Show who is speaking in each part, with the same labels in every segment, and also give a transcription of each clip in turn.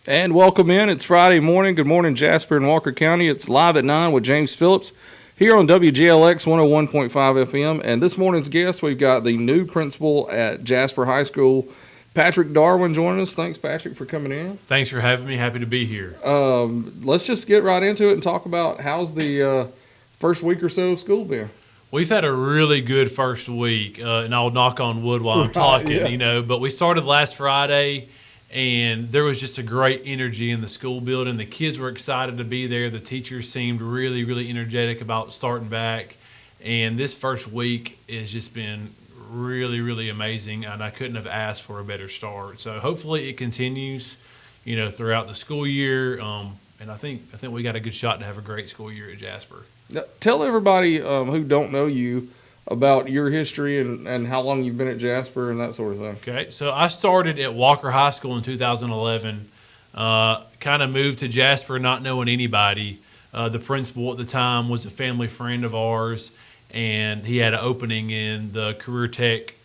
Speaker 1: And welcome in. It's Friday morning. Good morning, Jasper and Walker County. It's live at 9 with James Phillips here on WGLX 101.5 FM. And this morning's guest, we've got the new principal at Jasper High School, Patrick Darwin, joining us. Thanks, Patrick, for coming in.
Speaker 2: Thanks for having me. Happy to be here.
Speaker 1: Let's just get right into it and talk about how's the first week or so of school been.
Speaker 2: We've had a really good first week, and I'll knock on wood while I'm talking,
Speaker 1: yeah.
Speaker 2: But we started last Friday, and there was just a great energy in the school building. The kids were excited to be there. The teachers seemed really, really energetic about starting back. And this first week has just been really, really amazing, and I couldn't have asked for a better start. So hopefully it continues, throughout the school year. And I think we got a good shot to have a great school year at Jasper.
Speaker 1: Now, tell everybody who don't know you about your history and how long you've been at Jasper and that sort of thing.
Speaker 2: Okay, so I started at Walker High School in 2011. Kind of moved to Jasper not knowing anybody. The principal at the time was a family friend of ours, and he had an opening in the career tech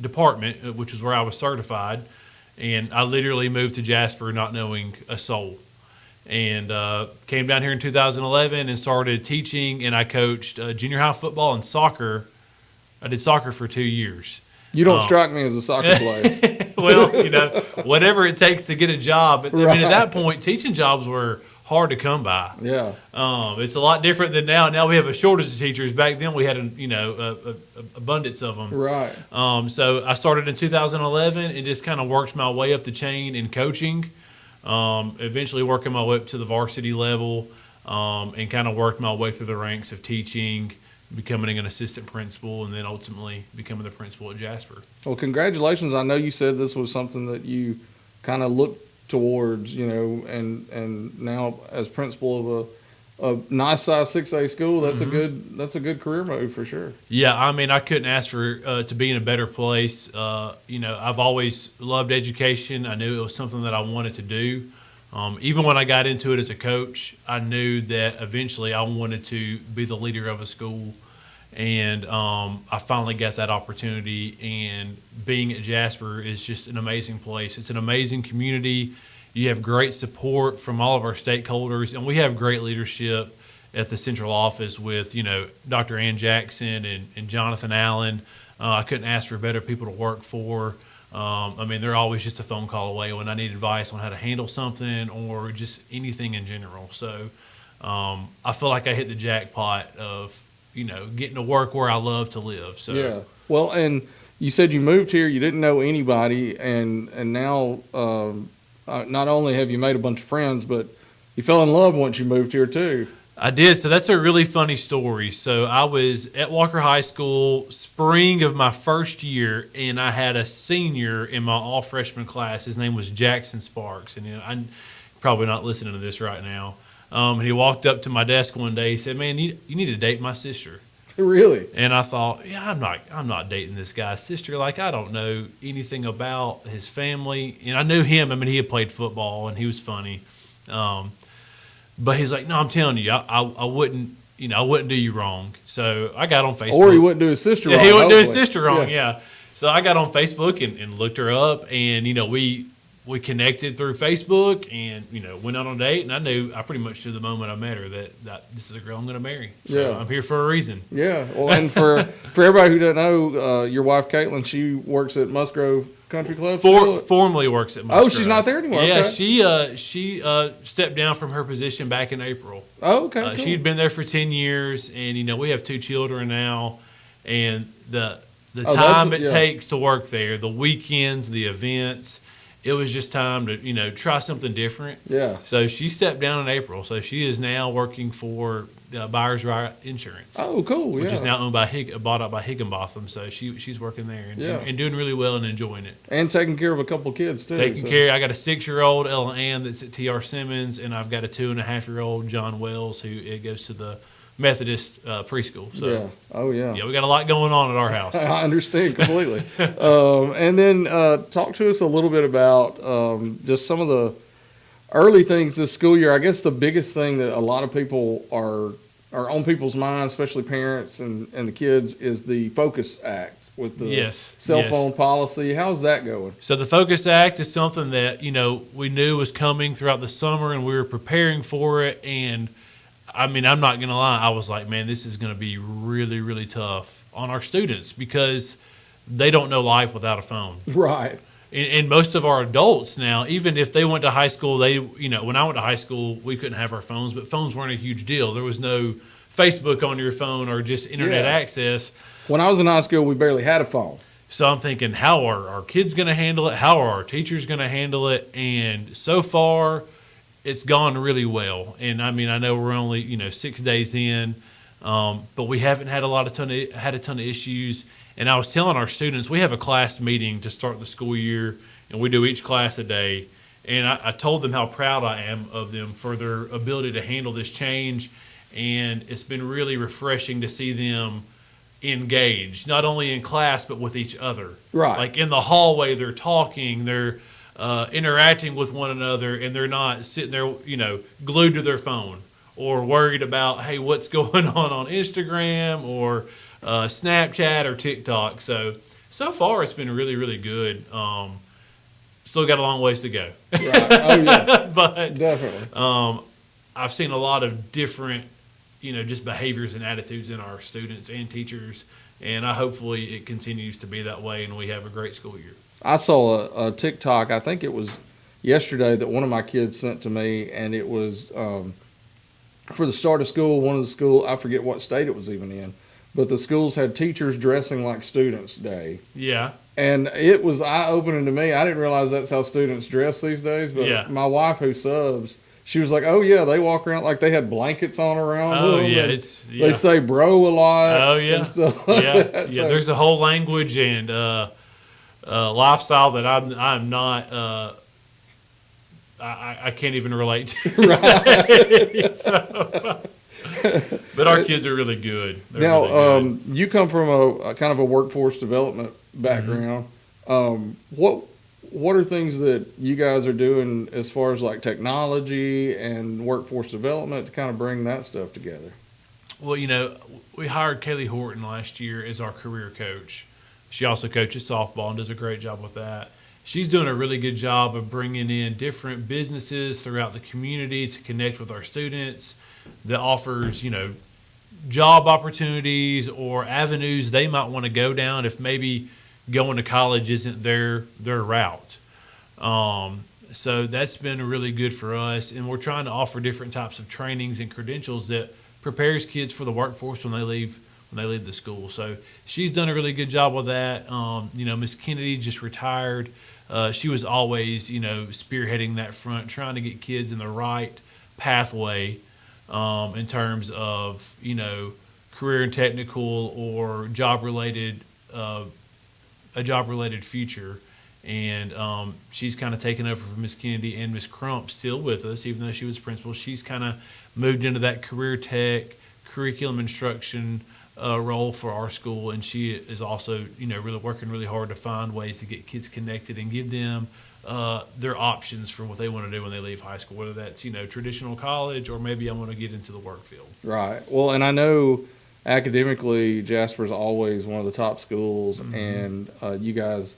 Speaker 2: department, which is where I was certified. And I literally moved to Jasper not knowing a soul. And came down here in 2011 and started teaching, and I coached junior high football and soccer. I did soccer for 2 years.
Speaker 1: You don't strike me as a soccer player.
Speaker 2: Well, whatever it takes to get a job. I mean, at that point, teaching jobs were hard to come by.
Speaker 1: Yeah.
Speaker 2: It's a lot different than now. Now we have a shortage of teachers. Back then we had a abundance of them.
Speaker 1: Right.
Speaker 2: So I started in 2011 and just kind of worked my way up the chain in coaching. Eventually working my way up to the varsity level, and kind of worked my way through the ranks of teaching, becoming an assistant principal, and then ultimately becoming the principal at Jasper.
Speaker 1: Well, congratulations. I know you said this was something that you kind of looked towards, and now as principal of a nice size 6A school, that's a good career move for sure.
Speaker 2: Yeah, I mean, I couldn't ask for to be in a better place. I've always loved education. I knew it was something that I wanted to do. Even when I got into it as a coach, I knew that eventually I wanted to be the leader of a school. And I finally got that opportunity. And being at Jasper is just an amazing place. It's an amazing community. You have great support from all of our stakeholders, and we have great leadership at the central office with, Dr. Ann Jackson and Jonathan Allen. I couldn't ask for better people to work for. They're always just a phone call away when I need advice on how to handle something or just anything in general. So I feel like I hit the jackpot of, getting to work where I love to live. So
Speaker 1: yeah. Well, and you said you moved here, you didn't know anybody, and now not only have you made a bunch of friends, but you fell in love once you moved here too.
Speaker 2: I did. So that's a really funny story. So I was at Walker High School spring of my first year, and I had a senior in my all freshman class. His name was Jackson Sparks, and I'm probably not listening to this right now. And he walked up to my desk one day. He said, "Man, you need to date my sister."
Speaker 1: Really?
Speaker 2: And I thought, yeah, I'm not dating this guy's sister. Like, I don't know anything about his family. And I knew him. I mean, he had played football and he was funny. But he's like, no, I'm telling you, I wouldn't, I wouldn't do you wrong. So I got on Facebook.
Speaker 1: Or he wouldn't do his sister wrong.
Speaker 2: Yeah, he wouldn't do his sister wrong. Yeah. So I got on Facebook and looked her up, and, we connected through Facebook and, went out on a date. And I pretty much knew the moment I met her that this is a girl I'm going to marry. So
Speaker 1: yeah.
Speaker 2: I'm here for a reason.
Speaker 1: Yeah. Well, and for everybody who doesn't know, your wife, Caitlin, she works at Musgrove Country Club.
Speaker 2: Formerly works at Musgrove.
Speaker 1: Oh, she's not there anymore.
Speaker 2: Yeah,
Speaker 1: okay.
Speaker 2: she stepped down from her position back in April.
Speaker 1: Oh, okay. Cool.
Speaker 2: She'd been there for 10 years, and, we have 2 children now. And the time it takes to work there, the weekends, the events, it was just time to, try something different.
Speaker 1: Yeah.
Speaker 2: So she stepped down in April. So she is now working for Buyers Right Insurance.
Speaker 1: Oh, cool.
Speaker 2: Which is now owned bought out by Higginbotham. So she's working there and doing really well and enjoying it.
Speaker 1: And taking care of a couple of kids, too.
Speaker 2: I got a 6-year-old, Ella Ann, that's at T.R. Simmons, and I've got a 2.5-year-old, John Wells, who goes to the Methodist preschool. So,
Speaker 1: yeah. Oh, yeah.
Speaker 2: Yeah, we got a lot going on at our house.
Speaker 1: I understand completely. And then talk to us a little bit about just some of the early things this school year. I guess the biggest thing that a lot of people are on people's minds, especially parents and the kids, is the Focus Act. with the
Speaker 2: Yes,
Speaker 1: cell
Speaker 2: yes.
Speaker 1: phone policy. How's that going?
Speaker 2: So the Focus Act is something that, we knew was coming throughout the summer and we were preparing for it. And I mean, I'm not going to lie. I was like, man, this is going to be really, really tough on our students because they don't know life without a phone.
Speaker 1: Right.
Speaker 2: And most of our adults now, even if they went to high school, when I went to high school, we couldn't have our phones, but phones weren't a huge deal. There was no Facebook on your phone or just internet
Speaker 1: Yeah.
Speaker 2: access.
Speaker 1: When I was in high school, we barely had a phone.
Speaker 2: So I'm thinking, how are our kids going to handle it? How are our teachers going to handle it? And so far, it's gone really well. And I mean, I know we're only 6 days in, but we haven't had a ton of issues. And I was telling our students, we have a class meeting to start the school year, and we do each class a day. And I told them how proud I am of them for their ability to handle this change. And it's been really refreshing to see them engaged, not only in class, but with each other.
Speaker 1: Right.
Speaker 2: Like in the hallway, they're talking, they're interacting with one another, and they're not sitting there, glued to their phone or worried about, hey, what's going on Instagram or Snapchat or TikTok. So far, it's been really, really good. Still got a long ways to go.
Speaker 1: Right. Oh, yeah.
Speaker 2: But
Speaker 1: Definitely.
Speaker 2: I've seen a lot of different, just behaviors and attitudes in our students and teachers, and hopefully it continues to be that way, and we have a great school year.
Speaker 1: I saw a TikTok, I think it was yesterday, that one of my kids sent to me, and it was for the start of school, one of the school, I forget what state it was even in, but the schools had teachers dressing like students day.
Speaker 2: Yeah.
Speaker 1: And it was eye-opening to me. I didn't realize that's how students dress these days, but
Speaker 2: Yeah.
Speaker 1: my wife who subs, she was like, oh, yeah, they walk around like they had blankets on around
Speaker 2: Oh,
Speaker 1: them.
Speaker 2: yeah.
Speaker 1: And they say bro a lot.
Speaker 2: Oh, yeah.
Speaker 1: And stuff like
Speaker 2: Yeah.
Speaker 1: that.
Speaker 2: Yeah.
Speaker 1: So-
Speaker 2: There's a whole language and lifestyle that I'm not. I can't even relate to. So, but our kids are really good. They're
Speaker 1: Now,
Speaker 2: really good.
Speaker 1: you come from a kind of a workforce development background. What are things that you guys are doing as far as like technology and workforce development to kind of bring that stuff together?
Speaker 2: Well, we hired Kaylee Horton last year as our career coach. She also coaches softball and does a great job with that. She's doing a really good job of bringing in different businesses throughout the community to connect with our students that offers, job opportunities or avenues they might want to go down if maybe going to college isn't their route. So that's been really good for us, and we're trying to offer different types of trainings and credentials that prepares kids for the workforce when they leave the school. So she's done a really good job with that. Miss Kennedy just retired. She was always, spearheading that front, trying to get kids in the right pathway in terms of, career and technical or job-related, a job-related future. And she's kind of taken over from Miss Kennedy, and Miss Crump still with us, even though she was principal. She's kind of moved into that career tech, curriculum instruction role for our school, and she is also, really working really hard to find ways to get kids connected and give them their options for what they want to do when they leave high school, whether that's, traditional college or maybe I want to get into the work field.
Speaker 1: Right. Well, and I know academically Jasper's always one of the top schools, and you guys,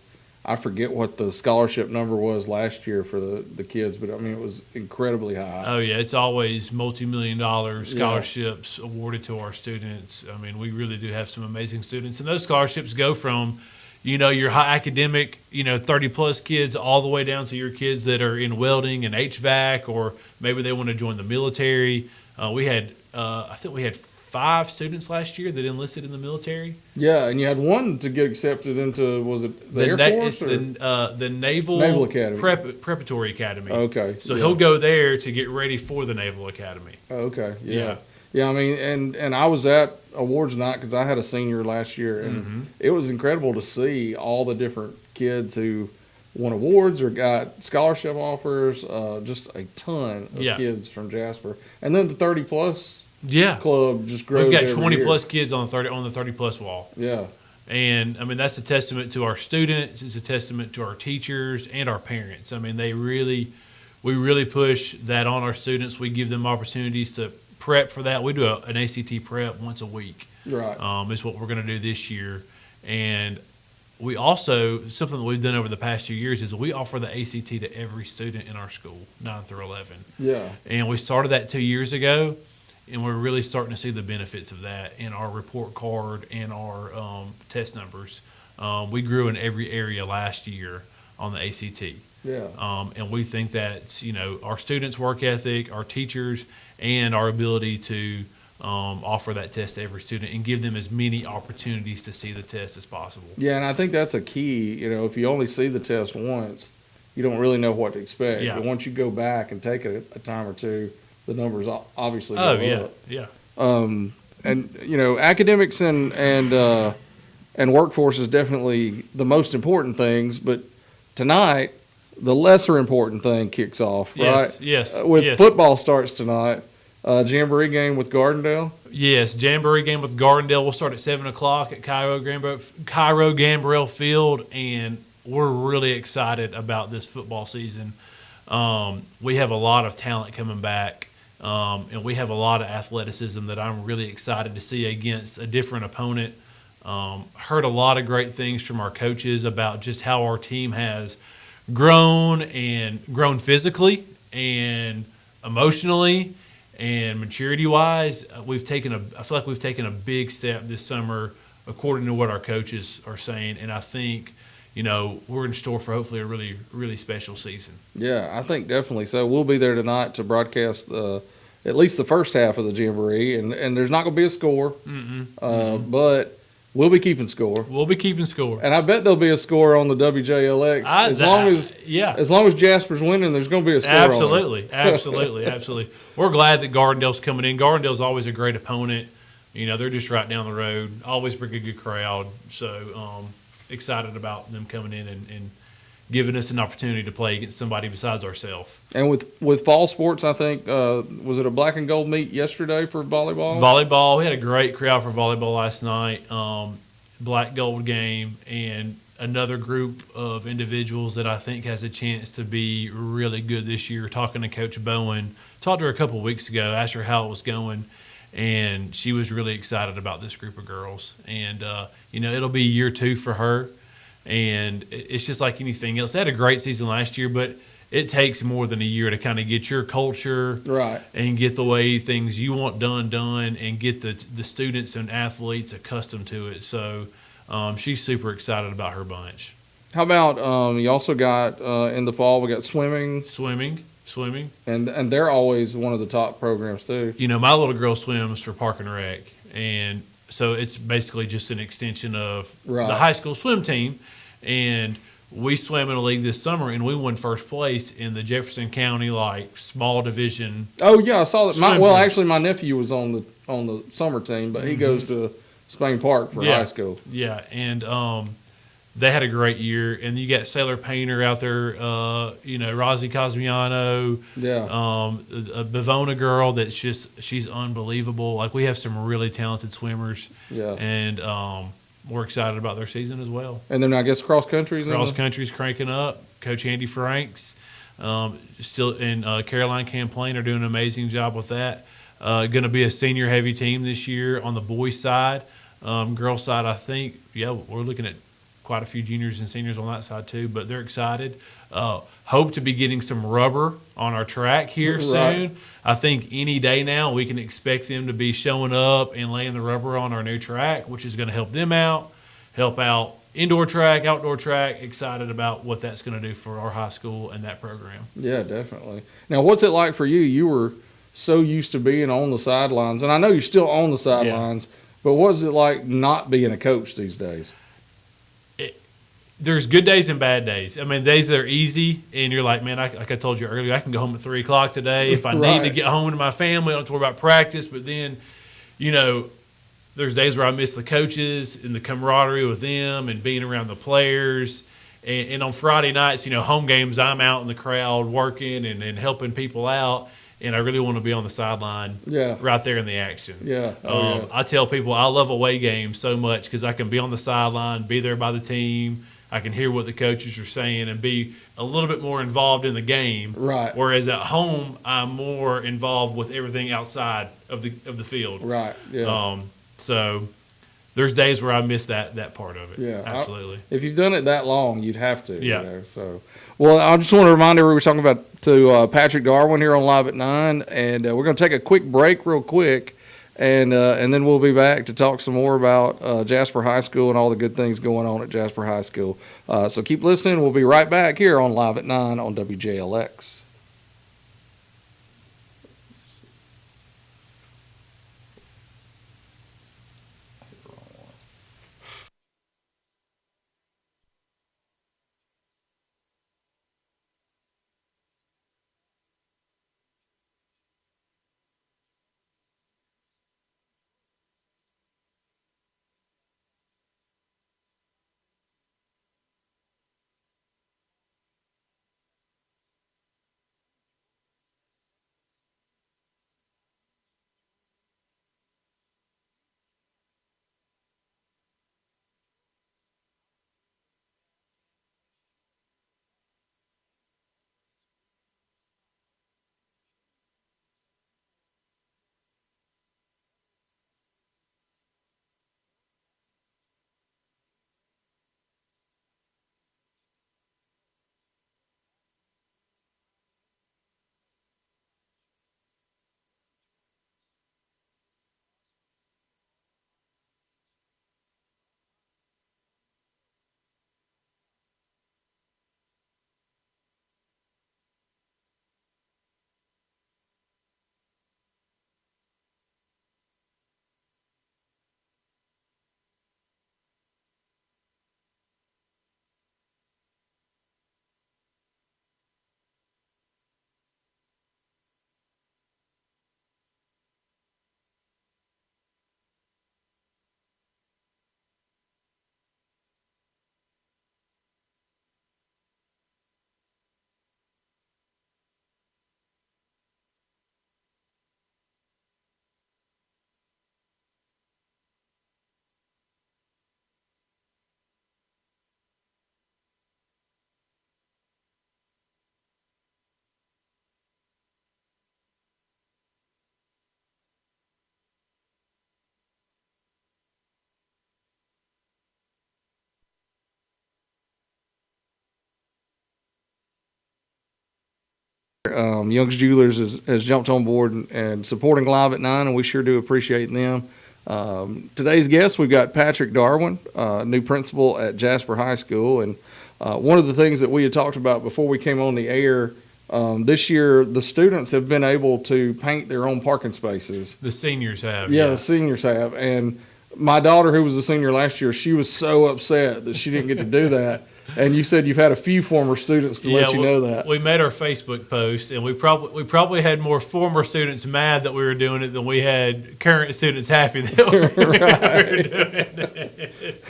Speaker 1: I forget what the scholarship number was last year for the kids, but I mean, it was incredibly high.
Speaker 2: Oh, yeah. It's always multi-million-dollar scholarships awarded to our students. I mean, we really do have some amazing students. And those scholarships go from, your high academic, 30-plus kids all the way down to your kids that are in welding and HVAC, or maybe they want to join the military. I think we had 5 students last year that enlisted in the military.
Speaker 1: Yeah, and you had one to get accepted into, was it the Air Force?
Speaker 2: It's the Naval
Speaker 1: Academy.
Speaker 2: Preparatory Academy.
Speaker 1: Okay.
Speaker 2: So he'll go there to get ready for the Naval Academy.
Speaker 1: Okay.
Speaker 2: Yeah.
Speaker 1: Yeah, I mean, and I was at awards night because I had a senior last year, and it was incredible to see all the different kids who won awards or got scholarship offers, just a ton of kids from Jasper. And then the 30-plus club just grows.
Speaker 2: We've got
Speaker 1: every
Speaker 2: 20
Speaker 1: year.
Speaker 2: Plus kids on the 30 plus wall.
Speaker 1: Yeah.
Speaker 2: And I mean, that's a testament to our students. It's a testament to our teachers and our parents. I mean, we really push that on our students. We give them opportunities to prep for that. We do an ACT prep once a week.
Speaker 1: Right.
Speaker 2: Is what we're going to do this year. And we also, something that we've done over the past few years is we offer the ACT to every student in our school, 9 through 11.
Speaker 1: Yeah.
Speaker 2: And we started that 2 years ago, and we're really starting to see the benefits of that in our report card and our test numbers. We grew in every area last year on the ACT.
Speaker 1: Yeah.
Speaker 2: And we think that, our students' work ethic, our teachers, and our ability to offer that test to every student and give them as many opportunities to see the test as possible.
Speaker 1: Yeah, and I think that's a key. If you only see the test once, you don't really know what to expect.
Speaker 2: Yeah.
Speaker 1: But once you go back and take a time or two, the numbers obviously go up.
Speaker 2: Yeah.
Speaker 1: And academics and workforce is definitely the most important things. But tonight, the lesser important thing kicks off, right?
Speaker 2: Yes.
Speaker 1: With football starts tonight. Jamboree game with Gardendale.
Speaker 2: Yes, Jamboree game with Gardendale will start at 7:00 at Cairo Gambrell Field, and we're really excited about this football season. We have a lot of talent coming back, and we have a lot of athleticism that I'm really excited to see against a different opponent. Heard a lot of great things from our coaches about just how our team has grown physically and emotionally. And maturity-wise, I feel like we've taken a big step this summer, according to what our coaches are saying. And I think, we're in store for hopefully a really, really special season.
Speaker 1: Yeah, I think definitely so. We'll be there tonight to broadcast at least the first half of the Jamboree, and there's not going to be a score, but we'll be keeping score.
Speaker 2: We'll be keeping score.
Speaker 1: And I bet there'll be a score on the WJLX. As long as Jasper's winning, there's going to be a score
Speaker 2: Absolutely.
Speaker 1: on it.
Speaker 2: Absolutely. We're glad that Gardendale's coming in. Gardendale's always a great opponent. They're just right down the road. Always bring a good crowd. So excited about them coming in and giving us an opportunity to play against somebody besides ourselves.
Speaker 1: And with fall sports, I think, was it a black and gold meet yesterday for volleyball?
Speaker 2: Volleyball. We had a great crowd for volleyball last night. Black gold game, and another group of individuals that I think has a chance to be really good this year. Talking to Coach Bowen, talked to her a couple of weeks ago, asked her how it was going, and she was really excited about this group of girls. And, it'll be year 2 for her, and it's just like anything else. They had a great season last year, but it takes more than a year to kind of get your culture
Speaker 1: right
Speaker 2: and get the way things you want done, and get the students and athletes accustomed to it. So she's super excited about her bunch.
Speaker 1: How about you also got in the fall, we got swimming.
Speaker 2: Swimming.
Speaker 1: And they're always one of the top programs too.
Speaker 2: My little girl swims for Park and Rec, and so it's basically just an extension of the high school swim team. And we swam in a league this summer, and we won first place in the Jefferson County small division.
Speaker 1: Oh yeah, I saw that. Actually, my nephew was on the summer team, but he goes to Spain Park for high school.
Speaker 2: Yeah, and they had a great year. And you got Sailor Painter out there, Rosie Cosmiano, a Bavona girl she's unbelievable. We have some really talented swimmers.
Speaker 1: Yeah,
Speaker 2: and we're excited about their season as well.
Speaker 1: And then I guess cross country's
Speaker 2: cranking up. Coach Andy Franks, still in Caroline Camplain are doing an amazing job with that. Going to be a senior heavy team this year on the boys side. Girls side, I think, we're looking at quite a few juniors and seniors on that side too, but they're excited. Hope to be getting some rubber on our track here soon. I think any day now we can expect them to be showing up and laying the rubber on our new track, which is going to help them out, help out indoor track, outdoor track. Excited about what that's going to do for our high school and that program.
Speaker 1: Yeah, definitely. Now, what's it like for you? You were so used to being on the sidelines, and I know you're still on the sidelines, but what's it like not being a coach these days?
Speaker 2: There's good days and bad days. I mean, days that are easy, and you're like, man, like I told you earlier, I can go home at 3 o'clock today. If I need to get home to my family, I don't have to worry about practice. But then, there's days where I miss the coaches and the camaraderie with them and being around the players. And on Friday nights, home games, I'm out in the crowd working and helping people out. And I really want to be on the sideline right there in the action.
Speaker 1: Yeah.
Speaker 2: I tell people I love away games so much because I can be on the sideline, be there by the team. I can hear what the coaches are saying and be a little bit more involved in the game.
Speaker 1: Right.
Speaker 2: Whereas at home, I'm more involved with everything outside of the field.
Speaker 1: Right. Yeah.
Speaker 2: So there's days where I miss that part of it.
Speaker 1: Yeah,
Speaker 2: absolutely.
Speaker 1: If you've done it that long, you'd have to.
Speaker 2: Yeah.
Speaker 1: You know, so, well, I just want to remind everyone we're talking about to Patrick Darwin here on Live at 9, and we're going to take a quick break real quick, and then we'll be back to talk some more about Jasper High School and all the good things going on at Jasper High School. So keep listening. We'll be right back here on Live at 9 on WJLX. Young's Jewelers has jumped on board and supporting Live at 9, and we sure do appreciate them. Today's guest, we've got Patrick Darwin, new principal at Jasper High School. And one of the things that we had talked about before we came on the air, this year the students have been able to paint their own parking spaces.
Speaker 2: The seniors have.
Speaker 1: Yeah, the seniors have. And my daughter, who was a senior last year, she was so upset that she didn't get to do that. And you said you've had a few former students to let you know that.
Speaker 2: We made our Facebook post, and we probably had more former students mad that we were doing it than we had current students happy that we were doing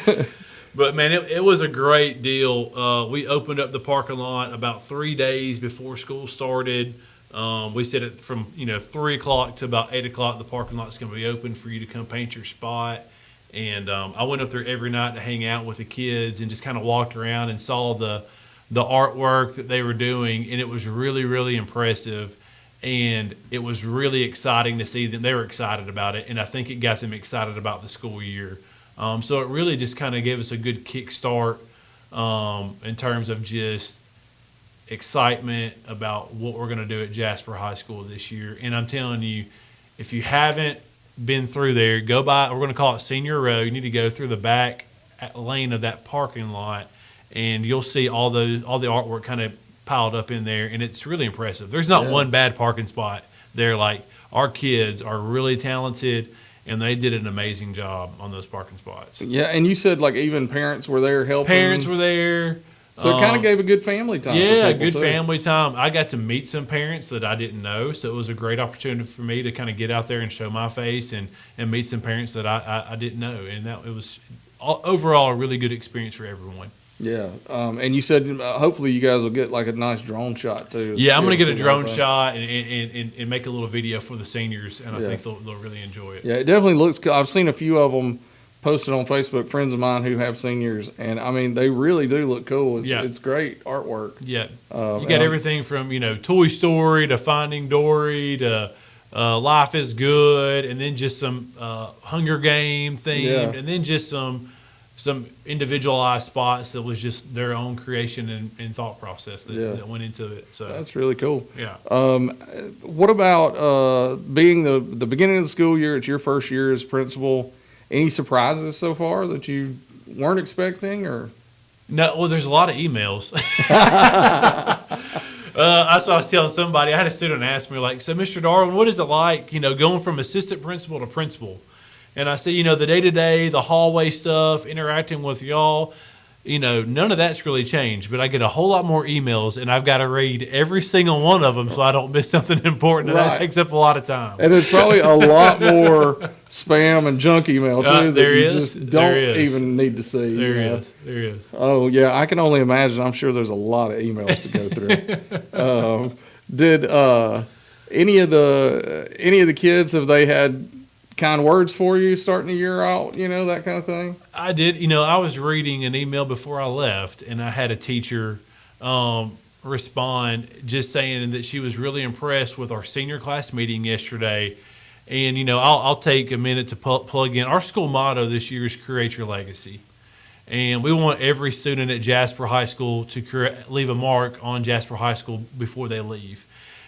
Speaker 2: it. But man, it was a great deal. We opened up the parking lot about 3 days before school started. We said it from 3 o'clock to about 8 o'clock. The parking lot's going to be open for you to come paint your spot. And I went up there every night to hang out with the kids and just kind of walked around and saw the artwork that they were doing, and it was really, really impressive. And it was really exciting to see that they were excited about it, and I think it got them excited about the school year. So it really just kind of gave us a good kickstart in terms of just excitement about what we're going to do at Jasper High School this year. And I'm telling you, if you haven't been through there, go by. We're going to call it Senior Row. You need to go through the back lane of that parking lot, and you'll see all the artwork kind of piled up in there, and it's really impressive. There's not one bad parking spot there. Like, our kids are really talented, and they did an amazing job on those parking spots.
Speaker 1: Yeah, and you said like even parents were there helping.
Speaker 2: Parents were there.
Speaker 1: So it kind of gave a good family time.
Speaker 2: Yeah,
Speaker 1: for
Speaker 2: good
Speaker 1: too.
Speaker 2: family time. I got to meet some parents that I didn't know, so it was a great opportunity for me to kind of get out there and show my face and meet some parents that I didn't know, and it was overall a really good experience for everyone.
Speaker 1: Yeah, and you said hopefully you guys will get like a nice drone shot too.
Speaker 2: Yeah, I'm going to get a drone shot and make a little video for the seniors, and I think they'll really enjoy it.
Speaker 1: Yeah, it definitely looks cool. I've seen a few of them posted on Facebook, friends of mine who have seniors, and I mean they really do look cool. It's great artwork.
Speaker 2: Yeah, you got everything from Toy Story to Finding Dory to Life is Good, and then just some Hunger Game themed,
Speaker 1: Yeah.
Speaker 2: and then just some individualized spots that was just their own creation and thought process that went into it. So
Speaker 1: That's really cool.
Speaker 2: yeah.
Speaker 1: What about being the beginning of the school year? It's your first year as principal. Any surprises so far that you weren't expecting, or?
Speaker 2: No, well, there's a lot of emails. That's what I was telling somebody. I had a student ask me, like, so Mr. Darwin, what is it like, going from assistant principal to principal? And I said, the day-to-day, the hallway stuff, interacting with y'all, none of that's really changed. But I get a whole lot more emails, and I've got to read every single one of them so I don't miss something important. And that takes up a lot of time.
Speaker 1: And it's probably a lot more spam and junk email, too, that you just don't even need to see.
Speaker 2: There is.
Speaker 1: Oh, yeah, I can only imagine. I'm sure there's a lot of emails to go through. Did any of the kids, have they had kind words for you starting the year out, that kind of thing?
Speaker 2: I did. I was reading an email before I left, and I had a teacher respond just saying that she was really impressed with our senior class meeting yesterday. And, I'll take a minute to plug in. Our school motto this year is Create Your Legacy. And we want every student at Jasper High School to leave a mark on Jasper High School before they leave.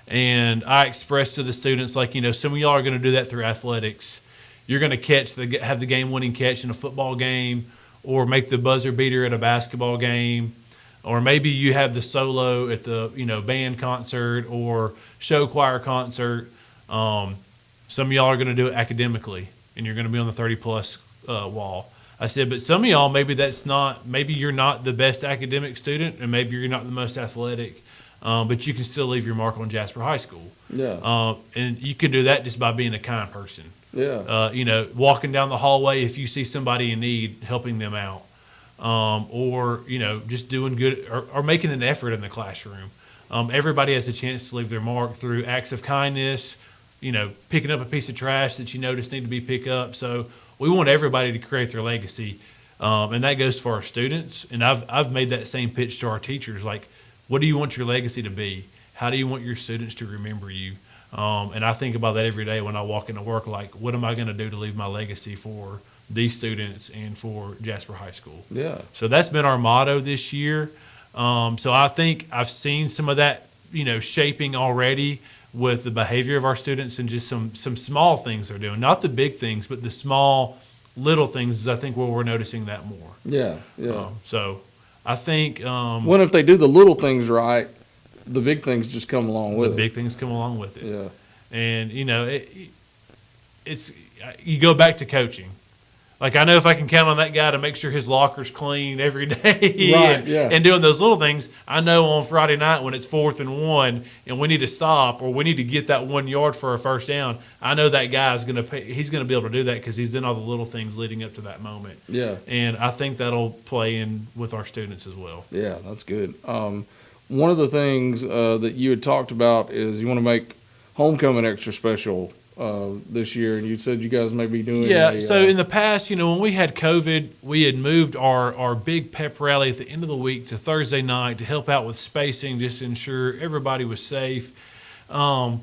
Speaker 2: And I expressed to the students, like, some of y'all are going to do that through athletics. You're going to have the game-winning catch in a football game, or make the buzzer beater at a basketball game, or maybe you have the solo at the band concert or show choir concert. Some of y'all are going to do it academically, and you're going to be on the 30-plus wall. I said, but some of y'all, maybe you're not the best academic student, and maybe you're not the most athletic. But you can still leave your mark on Jasper High School.
Speaker 1: Yeah.
Speaker 2: And you can do that just by being a kind person.
Speaker 1: Yeah.
Speaker 2: Walking down the hallway, if you see somebody in need, helping them out. Or just doing good or making an effort in the classroom. Everybody has a chance to leave their mark through acts of kindness, picking up a piece of trash that you notice need to be picked up. So we want everybody to create their legacy. And that goes for our students. And I've made that same pitch to our teachers, like, what do you want your legacy to be? How do you want your students to remember you? And I think about that every day when I walk into work, like, what am I going to do to leave my legacy for these students and for Jasper High School?
Speaker 1: Yeah.
Speaker 2: So that's been our motto this year. So I think I've seen some of that, shaping already with the behavior of our students, and just some small things they're doing. Not the big things, but the small little things is, I think, where we're noticing that more.
Speaker 1: Yeah, yeah.
Speaker 2: So I think
Speaker 1: when if they do the little things right, the big things just come along with it.
Speaker 2: The big things come along with it.
Speaker 1: Yeah.
Speaker 2: And it's you go back to coaching. Like, I know if I can count on that guy to make sure his locker's clean every day,
Speaker 1: right, yeah.
Speaker 2: and doing those little things, I know on Friday night when it's 4th and 1 and we need to stop, or we need to get that 1 yard for a first down, I know that guy's he's going to be able to do that because he's done all the little things leading up to that moment.
Speaker 1: Yeah.
Speaker 2: And I think that'll play in with our students as well.
Speaker 1: Yeah, that's good. One of the things that you had talked about is you want to make homecoming extra special this year, and you said you guys may be doing
Speaker 2: so in the past, when we had COVID, we had moved our big pep rally at the end of the week to Thursday night to help out with spacing, just to ensure everybody was safe. And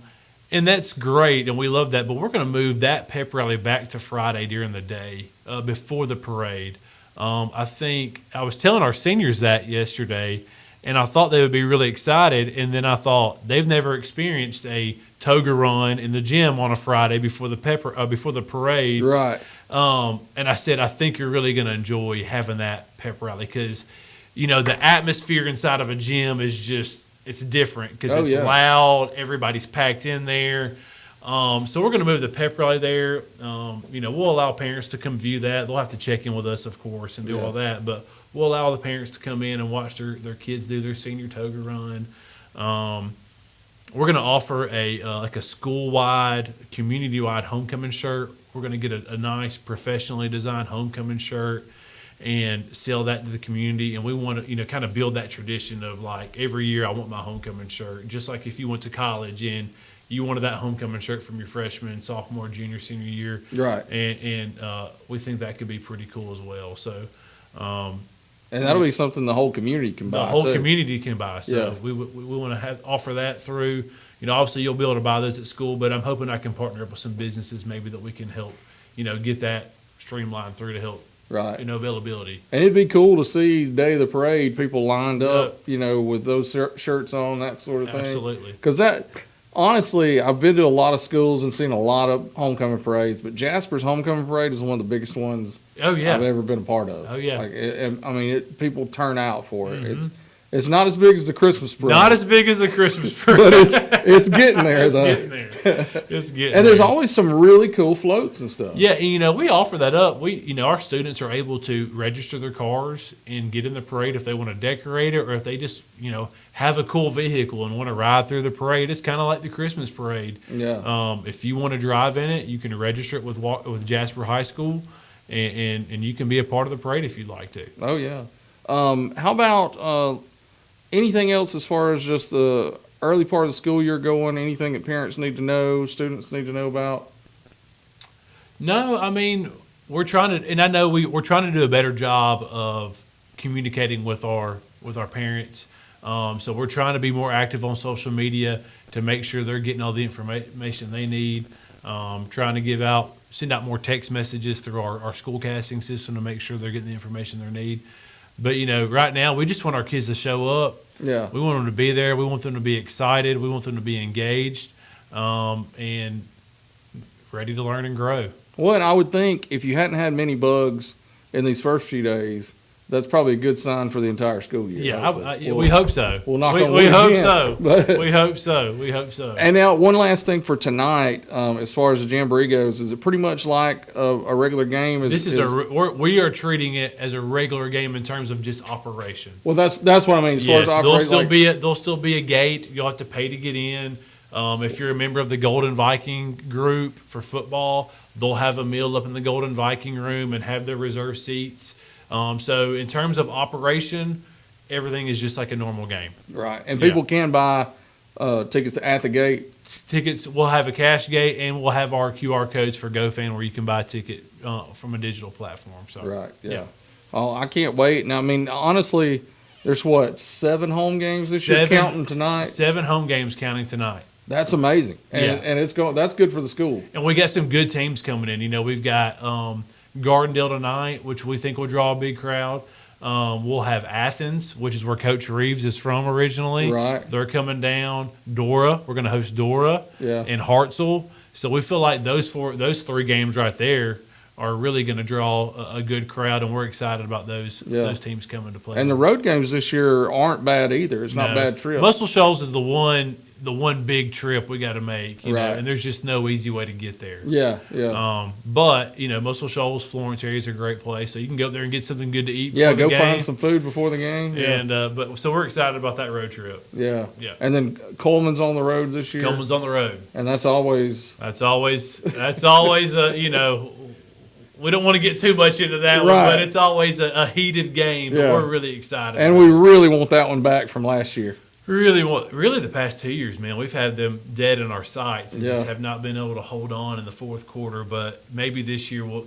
Speaker 2: that's great, and we love that, but we're going to move that pep rally back to Friday during the day before the parade. I think I was telling our seniors that yesterday, and I thought they would be really excited, and then I thought they've never experienced a toga run in the gym on a Friday before the parade.
Speaker 1: Right.
Speaker 2: And I said, I think you're really going to enjoy having that pep rally because, the atmosphere inside of a gym is just, it's different because it's loud. Everybody's packed in there. So we're going to move the pep rally there. We'll allow parents to come view that. They'll have to check in with us, of course, and do all that. But we'll allow the parents to come in and watch their kids do their senior toga run. We're going to offer a school-wide, community-wide homecoming shirt. We're going to get a nice, professionally designed homecoming shirt and sell that to the community. And we want to, kind of build that tradition of, like, every year I want my homecoming shirt. Just like if you went to college and you wanted that homecoming shirt from your freshman, sophomore, junior, senior year.
Speaker 1: Right.
Speaker 2: And we think that could be pretty cool as well. So,
Speaker 1: and that'll be something the whole community can buy.
Speaker 2: The whole community can buy. So we want to offer that through, Obviously you'll be able to buy those at school, but I'm hoping I can partner up with some businesses maybe that we can help, get that streamlined through to help,
Speaker 1: Right.
Speaker 2: availability.
Speaker 1: And it'd be cool to see day of the parade, people lined up, with those shirts on, that sort of thing.
Speaker 2: Absolutely.
Speaker 1: Because honestly, I've been to a lot of schools and seen a lot of homecoming parades, but Jasper's homecoming parade is one of the biggest ones
Speaker 2: Oh yeah.
Speaker 1: I've ever been a part of.
Speaker 2: Oh, yeah.
Speaker 1: People turn out for it.
Speaker 2: Mhm.
Speaker 1: It's not as big as the Christmas parade.
Speaker 2: Not as big as the Christmas parade.
Speaker 1: but it's getting there,
Speaker 2: It's
Speaker 1: though.
Speaker 2: getting there. It's getting
Speaker 1: And there's
Speaker 2: there.
Speaker 1: always some really cool floats and stuff.
Speaker 2: Yeah, and, we offer that up. Our students are able to register their cars and get in the parade if they want to decorate it, or if they just, have a cool vehicle and want to ride through the parade. It's kind of like the Christmas parade.
Speaker 1: Yeah.
Speaker 2: If you want to drive in it, you can register it with Jasper High School, and you can be a part of the parade if you'd like to.
Speaker 1: Oh, yeah. How about anything else as far as just the early part of the school year going? Anything that parents need to know, students need to know about?
Speaker 2: No, I mean, we're trying to, and I know we're trying to do a better job of communicating with our parents. So we're trying to be more active on social media to make sure they're getting all the information they need. Trying to send out more text messages through our school casting system to make sure they're getting the information they need. But, right now we just want our kids to show up.
Speaker 1: Yeah.
Speaker 2: We want them to be there. We want them to be excited. We want them to be engaged, and ready to learn and grow.
Speaker 1: Well, and I would think if you hadn't had many bugs in these first few days, that's probably a good sign for the entire school year.
Speaker 2: Yeah, we hope so.
Speaker 1: We'll knock on
Speaker 2: we
Speaker 1: wood
Speaker 2: hope
Speaker 1: again,
Speaker 2: so.
Speaker 1: but-
Speaker 2: We hope so. We hope so.
Speaker 1: And now, one last thing for tonight, as far as the Jamboree goes, is it pretty much like a regular game?
Speaker 2: We are treating it as a regular game in terms of just operation.
Speaker 1: Well, that's what I mean. As far as
Speaker 2: Yes,
Speaker 1: operation,
Speaker 2: there'll still be a gate. You'll have to pay to get in. If you're a member of the Golden Viking group for football, they'll have a meal up in the Golden Viking room and have their reserved seats. So in terms of operation, everything is just like a normal game.
Speaker 1: right? And people can buy tickets at the gate.
Speaker 2: Tickets, we'll have a cash gate, and we'll have our QR codes for GoFan where you can buy a ticket from a digital platform. So
Speaker 1: Right. Yeah. Oh, I can't wait. Now, I mean, honestly, there's 7 home games this year, counting tonight.
Speaker 2: 7 home games counting tonight.
Speaker 1: That's amazing. And that's good for the school.
Speaker 2: And we got some good teams coming in. We've got Gardendale tonight, which we think will draw a big crowd. We'll have Athens, which is where Coach Reeves is from originally.
Speaker 1: Right.
Speaker 2: They're coming down. Dora, we're going to host Dora.
Speaker 1: Yeah.
Speaker 2: And Hartselle. So we feel like those 3 games right there are really going to draw a good crowd, and we're excited about those teams coming to play.
Speaker 1: And the road games this year aren't bad either. It's not
Speaker 2: No.
Speaker 1: bad trip.
Speaker 2: Muscle Shoals is the one big trip we got to make, you know,
Speaker 1: Right.
Speaker 2: and there's just no easy way to get there.
Speaker 1: Yeah, yeah.
Speaker 2: But Muscle Shoals, Florence area is a great place, so you can go up there and get something good to eat.
Speaker 1: Yeah,
Speaker 2: before
Speaker 1: go
Speaker 2: the game.
Speaker 1: find some food before the game. Yeah.
Speaker 2: And so we're excited about that road trip.
Speaker 1: Yeah.
Speaker 2: Yeah.
Speaker 1: And then Coleman's on the road this year.
Speaker 2: Coleman's on the road.
Speaker 1: And that's always
Speaker 2: We don't want to get too much into that one,
Speaker 1: Right.
Speaker 2: but it's always a heated game. But
Speaker 1: Yeah.
Speaker 2: we're really excited.
Speaker 1: and
Speaker 2: about
Speaker 1: we
Speaker 2: it.
Speaker 1: really want that one back from last year.
Speaker 2: Really the past 2 years, man, we've had them dead in our sights and
Speaker 1: Yeah.
Speaker 2: just have not been able to hold on in the fourth quarter. But maybe this year we'll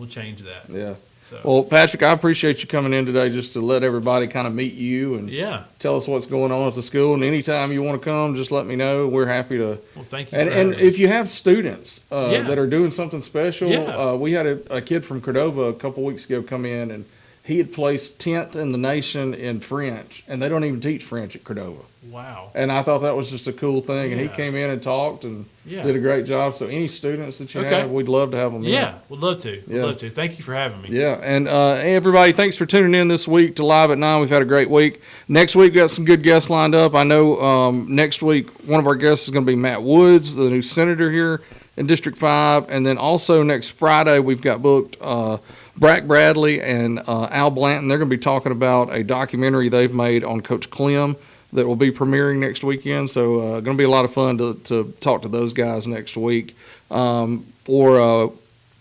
Speaker 2: change that.
Speaker 1: Yeah.
Speaker 2: So
Speaker 1: Well, Patrick, I appreciate you coming in today just to let everybody kind of meet you and
Speaker 2: yeah.
Speaker 1: tell us what's going on at the school. And anytime you want to come, just let me know. We're happy to.
Speaker 2: Well, thank you.
Speaker 1: And,
Speaker 2: for having
Speaker 1: and
Speaker 2: me.
Speaker 1: if you have students
Speaker 2: Yeah.
Speaker 1: that are doing something special,
Speaker 2: Yeah.
Speaker 1: we had a kid from Cordova a couple weeks ago come in, and he had placed 10th in the nation in French, and they don't even teach French at Cordova.
Speaker 2: Wow.
Speaker 1: And I thought that was just a cool thing. And he
Speaker 2: Yeah.
Speaker 1: came in and talked and
Speaker 2: Yeah.
Speaker 1: did a great job. So any students that you
Speaker 2: Okay.
Speaker 1: have, we'd love to have them in.
Speaker 2: Yeah, we'd love to. We'd
Speaker 1: Yeah.
Speaker 2: love to. Thank you for having me.
Speaker 1: Yeah, and hey, everybody, thanks for tuning in this week to Live at 9. We've had a great week. Next week, we've got some good guests lined up. I know next week, one of our guests is going to be Matt Woods, the new senator here in District 5. And then also next Friday, we've got booked Brack Bradley and Al Blanton. They're going to be talking about a documentary they've made on Coach Clem that will be premiering next weekend. So going to be a lot of fun to talk to those guys next week. For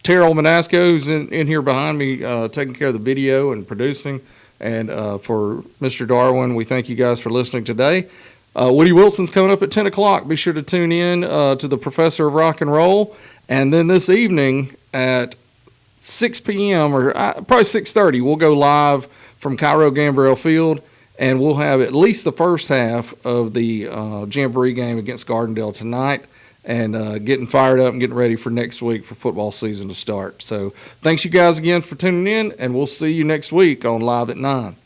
Speaker 1: Terrell Manasco, who's in here behind me, taking care of the video and producing. And for Mr. Darwin, we thank you guys for listening today. Woody Wilson's coming up at 10 o'clock. Be sure to tune in to the Professor of Rock and Roll. And then this evening at 6 p.m. or probably 6:30, we'll go live from Cairo Gambrell Field. and we'll have at least the first half of the Jamboree game against Gardendale tonight, and getting fired up and getting ready for next week for football season to start. So thanks you guys again for tuning in, and we'll see you next week on Live at 9.